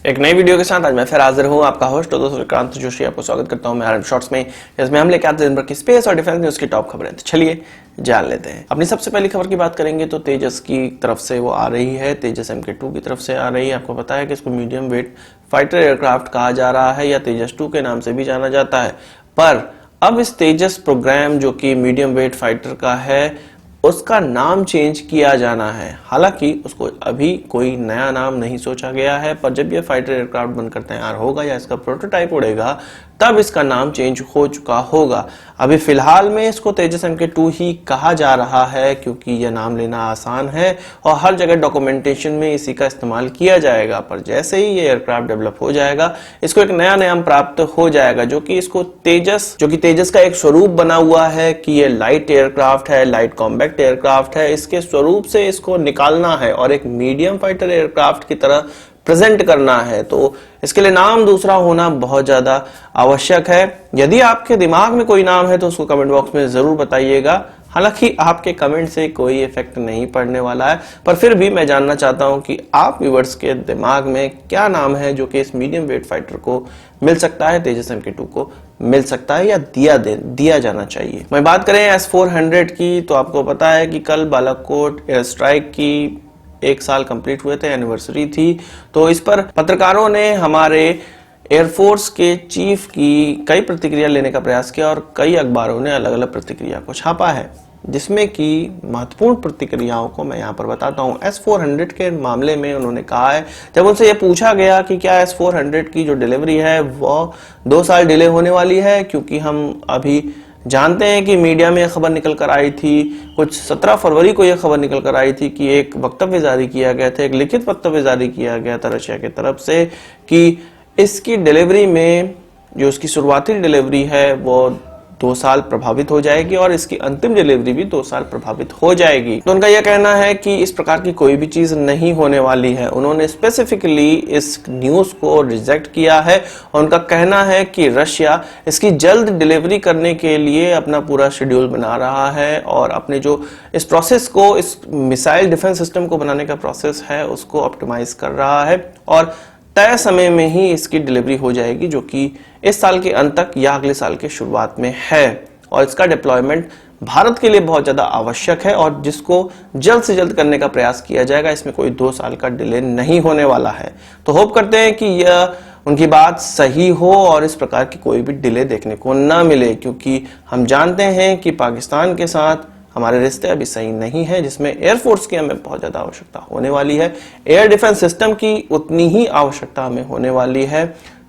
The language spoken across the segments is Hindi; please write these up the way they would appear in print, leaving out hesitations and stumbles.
एक नई वीडियो के साथ आज मैं फिर हाजिर हूं, आपका होस्ट और दोस्त विक्रांत जोशी। आपको स्वागत करता हूं मैं आरएम शॉर्ट्स में, जिसमें हम लेके आते हैं दिन भर की स्पेस और डिफेंस न्यूज की टॉप खबरें। तो चलिए जान लेते हैं। अपनी सबसे पहली खबर की बात करेंगे तो तेजस की तरफ से वो आ रही है, तेजस MK2 की तरफ से आ रही है। आपको पता है कि इसको मीडियम वेट फाइटर एयरक्राफ्ट कहा जा रहा है या तेजस 2 के नाम से भी जाना जाता है। पर अब इस तेजस प्रोग्राम जो कि मीडियम वेट फाइटर का है, उसका नाम चेंज किया जाना है। हालांकि उसको अभी कोई नया नाम नहीं सोचा गया है, पर जब ये फाइटर एयरक्राफ्ट बनकर तैयार होगा या इसका प्रोटोटाइप उड़ेगा तब इसका नाम चेंज हो चुका होगा। अभी फिलहाल में इसको तेजस MK2 ही कहा जा रहा है, क्योंकि यह नाम लेना आसान है और हर जगह डॉक्यूमेंटेशन में इसी का इस्तेमाल किया जाएगा। पर जैसे ही ये एयरक्राफ्ट डेवलप हो जाएगा, इसको एक नया नाम प्राप्त हो जाएगा, जो कि इसको तेजस, जो कि तेजस का एक स्वरूप बना हुआ है कि ये लाइट एयरक्राफ्ट है, लाइट कॉम्बैक्ट एयरक्राफ्ट है। इसके स्वरूप से इसको निकालना है और एक मीडियम फाइटर एयरक्राफ्ट की तरह प्रेजेंट करना है। तो इसके लिए नाम दूसरा होना बहुत ज्यादा आवश्यक है। यदि आपके दिमाग में कोई नाम है तो उसको कमेंट बॉक्स में जरूर बताइएगा। हालांकि आपके कमेंट से कोई इफेक्ट नहीं पड़ने वाला है, पर फिर भी मैं जानना चाहता हूं कि आप व्यूअर्स के दिमाग में क्या नाम है जो कि इस मीडियम वेट फाइटर को मिल सकता है, तेजस MK2 को मिल सकता है या दिया जाना चाहिए। मैं बात करें S-400 की, तो आपको पता है कि कल बालाकोट एयर स्ट्राइक की 1 साल कंप्लीट हुए थे, एनिवर्सरी थी। तो इस पर पत्रकारों ने हमारे एयरफोर्स के चीफ की कई प्रतिक्रिया लेने का प्रयास किया और कई अखबारों ने अलग अलग प्रतिक्रिया को छापा है, जिसमें कि महत्वपूर्ण प्रतिक्रियाओं को मैं यहाँ पर बताता हूँ। S-400 के मामले में उन्होंने कहा है, जब उनसे ये पूछा गया कि क्या S-400 की जो डिलीवरी है वो 2 साल डिले होने वाली है, क्योंकि हम अभी जानते हैं कि मीडिया में खबर निकल कर आई थी, कुछ 17 फरवरी को यह खबर निकल कर आई थी कि एक वक्तव्य जारी किया गया था, एक लिखित वक्तव्य जारी किया गया था रशिया की तरफ से कि इसकी डिलीवरी में, जो इसकी शुरुआती डिलीवरी है वो 2 साल प्रभावित हो जाएगी और इसकी अंतिम डिलीवरी भी 2 साल प्रभावित हो जाएगी। तो उनका यह कहना है कि इस प्रकार की कोई भी चीज नहीं होने वाली है। उन्होंने स्पेसिफिकली इस न्यूज को रिजेक्ट किया है और उनका कहना है कि रशिया इसकी जल्द डिलीवरी करने के लिए अपना पूरा शेड्यूल बना रहा है और अपने जो इस प्रोसेस को, इस मिसाइल डिफेंस सिस्टम को बनाने का प्रोसेस है, उसको ऑप्टिमाइज कर रहा है और तय समय में ही इसकी डिलीवरी हो जाएगी, जो कि इस साल के अंत तक या अगले साल के शुरुआत में है। और इसका डिप्लॉयमेंट भारत के लिए बहुत ज्यादा आवश्यक है और जिसको जल्द से जल्द करने का प्रयास किया जाएगा। इसमें कोई 2 साल का डिले नहीं होने वाला है। तो होप करते हैं कि यह उनकी बात सही हो और इस प्रकार की कोई भी डिले देखने को ना मिले, क्योंकि हम जानते हैं कि पाकिस्तान के साथ हमारे रिश्ते अभी सही नहीं है, जिसमें एयरफोर्स की हमें बहुत ज्यादा आवश्यकता होने वाली है, एयर डिफेंस सिस्टम की उतनी ही आवश्यकता हमें होने वाली है।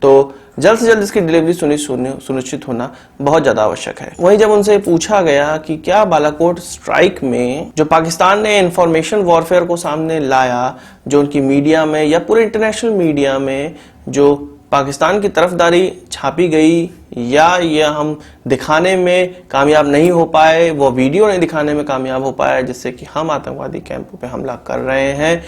तो जल्द से जल्द इसकी डिलीवरी सुनिश्चित होना बहुत ज्यादा आवश्यक है। वहीं जब उनसे पूछा गया कि क्या बालाकोट स्ट्राइक में जो पाकिस्तान ने इंफॉर्मेशन वॉरफेयर को सामने लाया, जो उनकी मीडिया में या पूरे इंटरनेशनल मीडिया में जो पाकिस्तान की तरफदारी छापी गई या यह हम दिखाने में कामयाब नहीं हो पाए, वो वीडियो नहीं दिखाने में कामयाब हो पाया जिससे कि हम आतंकवादी कैंपों पे हमला कर रहे हैं,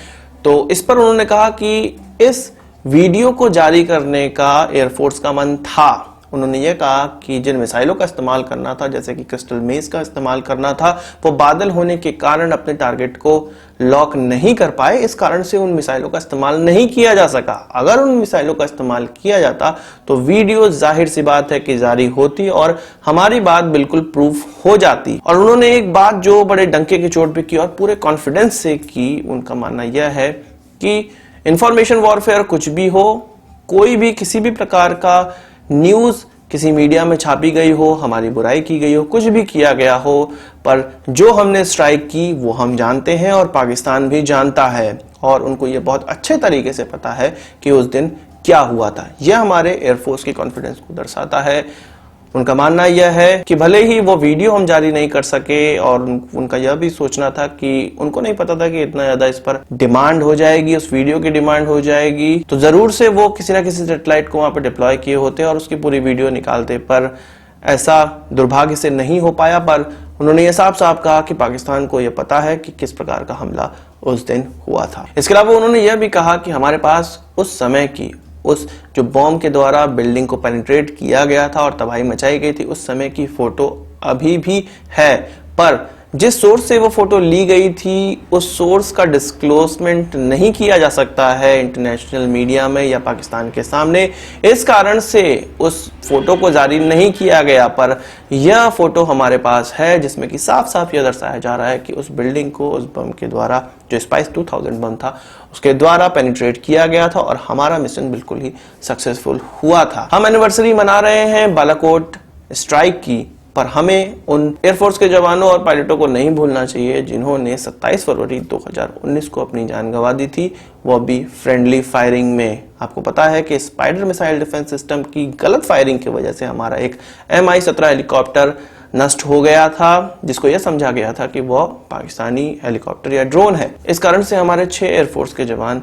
तो इस पर उन्होंने कहा कि इस वीडियो को जारी करने का एयरफोर्स का मन था। उन्होंने ये कहा कि जिन मिसाइलों का इस्तेमाल करना था, जैसे कि क्रिस्टल मेज का इस्तेमाल करना था, वो बादल होने के कारण अपने टारगेट को लॉक नहीं कर पाए। इस कारण से उन मिसाइलों का इस्तेमाल नहीं किया जा सका। अगर उन मिसाइलों का इस्तेमाल किया जाता तो वीडियो जाहिर सी बात है कि जारी होती और हमारी बात बिल्कुल प्रूफ हो जाती। और उन्होंने एक बात जो बड़े डंके की चोट पे की और पूरे कॉन्फिडेंस से की, उनका मानना यह है कि इंफॉर्मेशन वॉरफेयर कुछ भी हो, कोई भी किसी भी प्रकार का न्यूज किसी मीडिया में छापी गई हो, हमारी बुराई की गई हो, कुछ भी किया गया हो, पर जो हमने स्ट्राइक की वो हम जानते हैं और पाकिस्तान भी जानता है और उनको ये बहुत अच्छे तरीके से पता है कि उस दिन क्या हुआ था। यह हमारे एयरफोर्स की कॉन्फिडेंस को दर्शाता है। उनका मानना यह है कि भले ही वो वीडियो हम जारी नहीं कर सके और उनका यह भी सोचना था कि उनको नहीं पता था कि इतना ज्यादा इस पर डिमांड हो जाएगी, उस वीडियो की डिमांड हो जाएगी, तो जरूर से वो किसी ना किसी सैटेलाइट को वहां पर डिप्लॉय किए होते और उसकी पूरी वीडियो निकालते, पर ऐसा दुर्भाग्य से नहीं हो पाया। पर उन्होंने ये साफ साफ कहा कि पाकिस्तान को यह पता है कि किस प्रकार का हमला उस दिन हुआ था। इसके अलावा उन्होंने यह भी कहा कि हमारे पास उस समय की, उस जो बॉम्ब के द्वारा बिल्डिंग को पेनिट्रेट किया गया था और तबाही मचाई गई थी, उस समय की फोटो अभी भी है। पर जिस सोर्स से वो फोटो ली गई थी उस सोर्स का डिस्क्लोजमेंट नहीं किया जा सकता है इंटरनेशनल मीडिया में या पाकिस्तान के सामने। इस कारण से उस फोटो को जारी नहीं किया गया, पर यह फोटो हमारे पास है जिसमें कि साफ साफ यह दर्शाया जा रहा है कि उस बिल्डिंग को उस बम के द्वारा, जो स्पाइस 2000 बम था, उसके द्वारा पेनिट्रेट किया गया था और हमारा मिशन बिल्कुल ही सक्सेसफुल हुआ था। हम एनिवर्सरी मना रहे हैं बालाकोट स्ट्राइक की, पर हमें उन एयरफोर्स के जवानों और पायलटों को नहीं भूलना चाहिए जिन्होंने 27 फरवरी 2019 को अपनी जान गंवा दी थी, वो भी फ्रेंडली फायरिंग में। आपको पता है कि स्पाइडर मिसाइल डिफेंस सिस्टम की गलत फायरिंग की वजह से हमारा एक MI-17 हेलीकॉप्टर नष्ट हो गया था, जिसको यह समझा गया था कि वह पाकिस्तानी हेलीकॉप्टर या ड्रोन है। इस कारण से हमारे 6 एयरफोर्स के जवान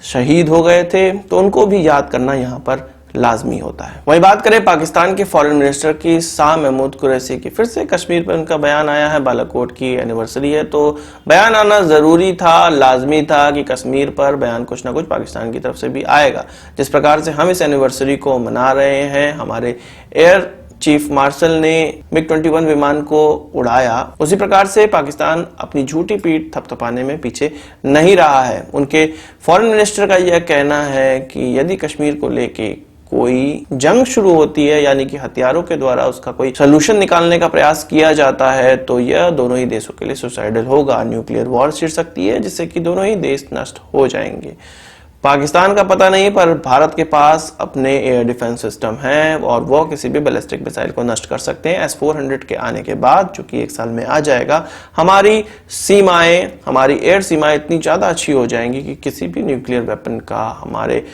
शहीद हो गए थे, तो उनको भी याद करना यहाँ पर लाजमी होता है। वही बात करें पाकिस्तान के फॉरेन मिनिस्टर की शाह महमूद कुरैशी की, फिर से कश्मीर पर उनका बयान आया है। बालाकोट की एनिवर्सरी है तो बयान आना जरूरी था, लाजमी था कि कश्मीर पर बयान कुछ ना कुछ पाकिस्तान की तरफ से भी आएगा। जिस प्रकार से हम इस एनिवर्सरी को मना रहे हैं, हमारे एयर चीफ मार्शल ने MiG-21 विमान को उड़ाया, उसी प्रकार से पाकिस्तान अपनी झूठी पीठ थपथपाने में पीछे नहीं रहा है। उनके फॉरेन मिनिस्टर का यह कहना है कि यदि कश्मीर को लेके कोई जंग शुरू होती है, यानी कि हथियारों के द्वारा उसका कोई सलूशन निकालने का प्रयास किया जाता है, तो यह दोनों ही देशों के लिए सुसाइडल होगा, न्यूक्लियर वॉर छिड़ सकती है, जिससे कि दोनों ही देश नष्ट हो जाएंगे। पाकिस्तान का पता नहीं, पर भारत के पास अपने एयर डिफेंस सिस्टम हैं और वो किसी भी बैलिस्टिक मिसाइल को नष्ट कर सकते हैं। S-400 के आने के बाद, जो कि 1 साल में आ जाएगा, हमारी सीमाएं, हमारी एयर सीमाएं इतनी ज्यादा अच्छी हो जाएंगी कि किसी भी न्यूक्लियर वेपन का हमारे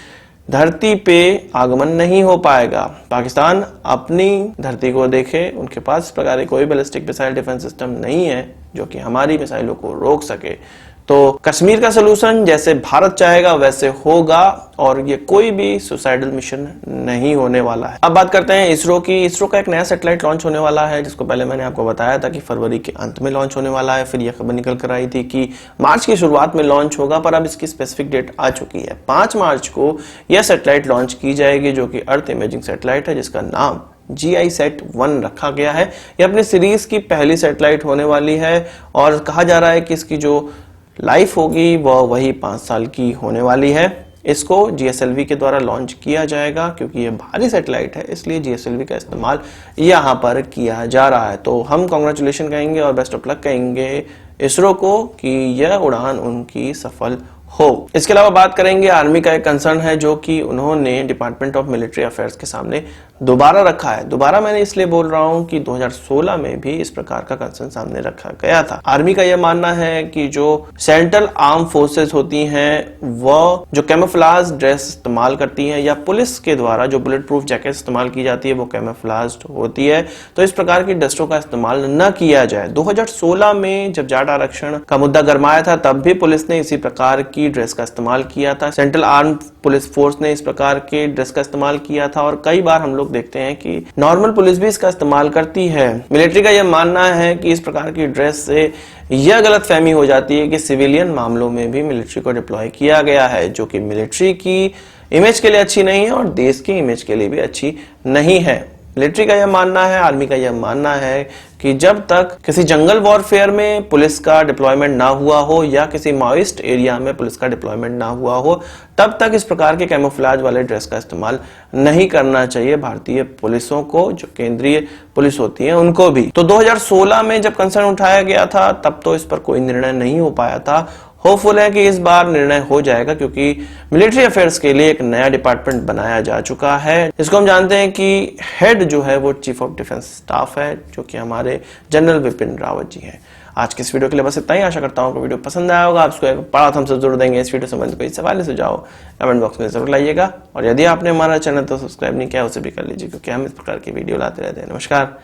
धरती पे आगमन नहीं हो पाएगा। पाकिस्तान अपनी धरती को देखे, उनके पास इस प्रकार कोई बैलिस्टिक मिसाइल डिफेंस सिस्टम नहीं है जो कि हमारी मिसाइलों को रोक सके। तो कश्मीर का सलूशन जैसे भारत चाहेगा वैसे होगा और ये कोई भी सुसाइडल मिशन नहीं होने वाला है। अब बात करते हैं इसरो की। इसरो का एक नया सैटेलाइट लॉन्च होने वाला है, जिसको पहले मैंने आपको बताया था कि फरवरी के अंत में लॉन्च होने वाला है। फिर यह खबर निकल कर आई थी कि मार्च की शुरुआत में लॉन्च होगा, पर अब इसकी स्पेसिफिक डेट आ चुकी है। 5 मार्च को यह सैटेलाइट लॉन्च की जाएगी, जो कि अर्थ इमेजिंग सैटेलाइट है, जिसका नाम GISAT-1 रखा गया है। यह अपनी सीरीज की पहली सैटेलाइट होने वाली है और कहा जा रहा है कि इसकी जो लाइफ होगी वह वही 5 साल की होने वाली है। इसको GSLV के द्वारा लॉन्च किया जाएगा, क्योंकि ये भारी सैटेलाइट है, इसलिए GSLV का इस्तेमाल यहाँ पर किया जा रहा है। तो हम कांग्रेचुलेशन कहेंगे और बेस्ट ऑफ लक कहेंगे इसरो को कि यह उड़ान उनकी सफल हो। इसके अलावा बात करेंगे आर्मी का एक कंसर्न है जो कि उन्होंने डिपार्टमेंट ऑफ मिलिट्री अफेयर्स के सामने दोबारा रखा है। दोबारा मैंने इसलिए बोल रहा हूं कि 2016 में भी इस प्रकार का कंसर्न सामने रखा गया था। आर्मी का यह मानना है कि जो सेंट्रल आर्म फोर्सेस होती हैं वह जो कैमोफ्लेज ड्रेस इस्तेमाल करती हैं या पुलिस के द्वारा जो बुलेट प्रूफ जैकेट इस्तेमाल की जाती है वो कैमोफ्लेज्ड होती है, तो इस प्रकार की ड्रेसों का इस्तेमाल न किया जाए। 2016 में जब जाट आरक्षण का मुद्दा गरमाया था तब भी पुलिस ने इसी प्रकार की ड्रेस का इस्तेमाल किया था। सेंट्रल आर्म पुलिस फोर्स ने इस प्रकार के ड्रेस का इस्तेमाल किया था और कई बार हम लोग देखते हैं कि नॉर्मल पुलिस भी इसका इस्तेमाल करती है। मिलिट्री का यह मानना है कि इस प्रकार की ड्रेस से यह गलतफहमी हो जाती है कि सिविलियन मामलों में भी मिलिट्री को डिप्लॉय किया गया है, जो कि मिलिट्री की इमेज के लिए अच्छी नहीं है और देश की इमेज के लिए भी अच्छी नहीं है। मिलिट्री का यह मानना है, आर्मी का यह मानना है कि जब तक किसी जंगल वॉरफेयर में पुलिस का डिप्लॉयमेंट ना हुआ हो या किसी माओइस्ट एरिया में पुलिस का डिप्लॉयमेंट ना हुआ हो, तब तक इस प्रकार के कैमोफ्लेज वाले ड्रेस का इस्तेमाल नहीं करना चाहिए भारतीय पुलिसों को, जो केंद्रीय पुलिस होती है उनको भी। तो 2016 में जब कंसर्न उठाया गया था तब तो इस पर कोई निर्णय नहीं हो पाया था। होपफुल है कि इस बार निर्णय हो जाएगा, क्योंकि मिलिट्री अफेयर्स के लिए एक नया डिपार्टमेंट बनाया जा चुका है, जिसको हम जानते हैं कि हेड जो है वो चीफ ऑफ डिफेंस स्टाफ है, जो कि हमारे जनरल विपिन रावत जी हैं। आज के इस वीडियो के लिए बस इतना ही। आशा करता हूँ कि वीडियो पसंद आया होगा। आपको एक बड़ा थम्स अप जरूर देंगे। इस वीडियो संबंधित कोई सवाल सुझाव कमेंट बॉक्स में जरूर लाइएगा और यदि आपने हमारा चैनल तो सब्सक्राइब नहीं किया उसे भी कर लीजिए, क्योंकि हम इस प्रकार की वीडियो लाते रहते हैं। नमस्कार,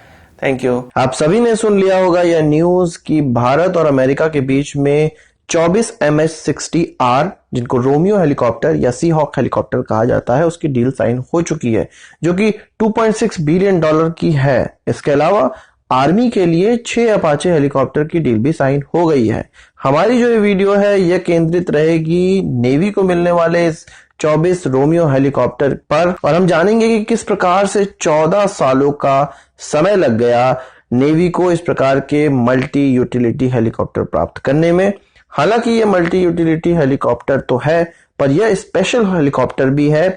थैंक यू। आप सभी ने सुन लिया होगा यह न्यूज कि भारत और अमेरिका के बीच में 24 MH-60R, जिनको रोमियो हेलीकॉप्टर या सी हॉक हेलीकॉप्टर कहा जाता है, उसकी डील साइन हो चुकी है, जो कि $2.6 बिलियन की है। इसके अलावा आर्मी के लिए 6 अपाचे हेलीकॉप्टर की डील भी साइन हो गई है। हमारी जो ये वीडियो है यह केंद्रित रहेगी नेवी को मिलने वाले इस 24 रोमियो हेलीकॉप्टर पर, और हम जानेंगे कि किस प्रकार से 14 सालों का समय लग गया नेवी को इस प्रकार के मल्टी यूटिलिटी हेलीकॉप्टर प्राप्त करने में। हालांकि ये मल्टी यूटिलिटी हेलीकॉप्टर तो है, पर यह स्पेशल हेलीकॉप्टर भी है